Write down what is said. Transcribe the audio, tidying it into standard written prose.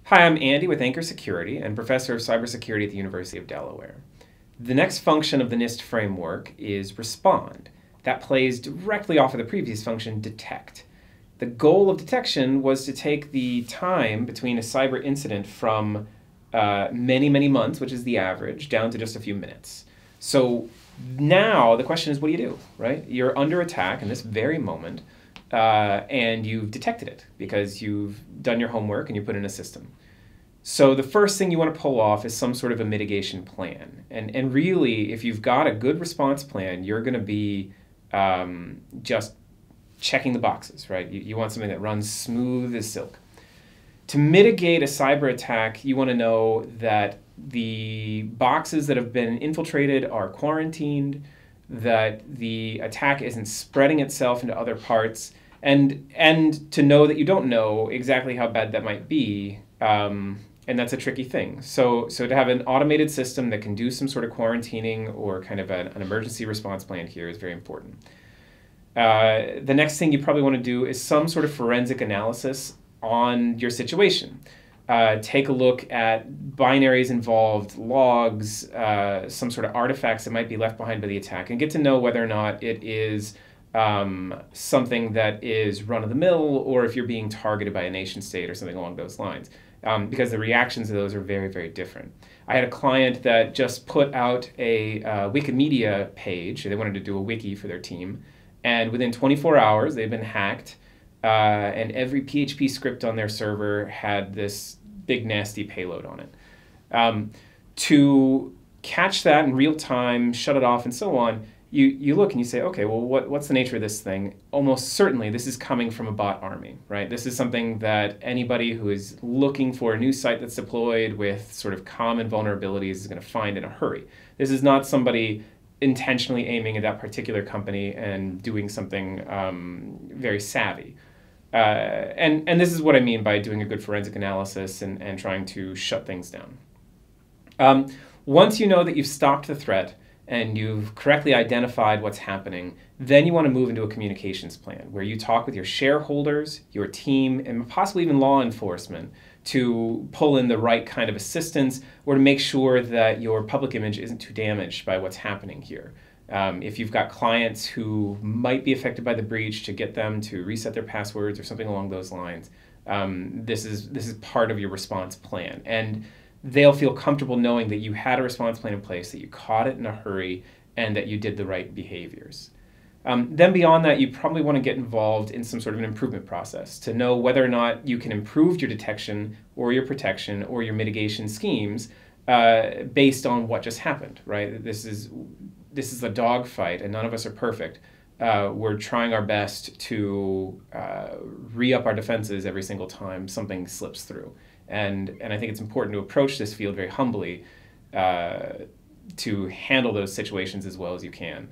Hi, I'm Andy with Anchor Security and Professor of Cybersecurity at the University of Delaware. The next function of the NIST framework is respond. That plays directly off of the previous function, detect. The goal of detection was to take the time between a cyber incident from many months, which is the average, down to just a few minutes. So now the question is, what do? Right? You're under attack in this very moment, and you've detected it because you've done your homework and you put in a system. So the first thing you want to pull off is some sort of a mitigation plan. And really, if you've got a good response plan, you're going to be just checking the boxes, right? You want something that runs smooth as silk. To mitigate a cyber attack, you want to know that the boxes that have been infiltrated are quarantined, that the attack isn't spreading itself into other parts, and to know that you don't know exactly how bad that might be, and that's a tricky thing. So to have an automated system that can do some sort of quarantining or kind of an emergency response plan here is very important. The next thing you probably want to do is some sort of forensic analysis on your situation. Take a look at binaries involved, logs, some sort of artifacts that might be left behind by the attack, and get to know whether or not it is something that is run-of-the-mill or if you're being targeted by a nation state or something along those lines. Because the reactions to those are very different. I had a client that just put out a Wikimedia page. They wanted to do a wiki for their team. And within 24 hours, they'd been hacked. And every PHP script on their server had this big nasty payload on it. To catch that in real time, shut it off, and so on, you look and you say, okay, well, what's the nature of this thing? Almost certainly this is coming from a bot army, right? This is something that anybody who is looking for a new site that's deployed with sort of common vulnerabilities is going to find in a hurry. This is not somebody intentionally aiming at that particular company and doing something very savvy. And this is what I mean by doing a good forensic analysis and trying to shut things down. Once you know that you've stopped the threat, and you've correctly identified what's happening, then you want to move into a communications plan where you talk with your shareholders, your team, and possibly even law enforcement to pull in the right kind of assistance or to make sure that your public image isn't too damaged by what's happening here. If you've got clients who might be affected by the breach, to get them to reset their passwords or something along those lines, this is part of your response plan. And they'll feel comfortable knowing that you had a response plan in place, that you caught it in a hurry, and that you did the right behaviors. Then beyond that, you probably want to get involved in some sort of an improvement process to know whether or not you can improve your detection or your protection or your mitigation schemes based on what just happened, right? This is a dogfight, and none of us are perfect. We're trying our best to re-up our defenses every single time something slips through. And I think it's important to approach this field very humbly to handle those situations as well as you can.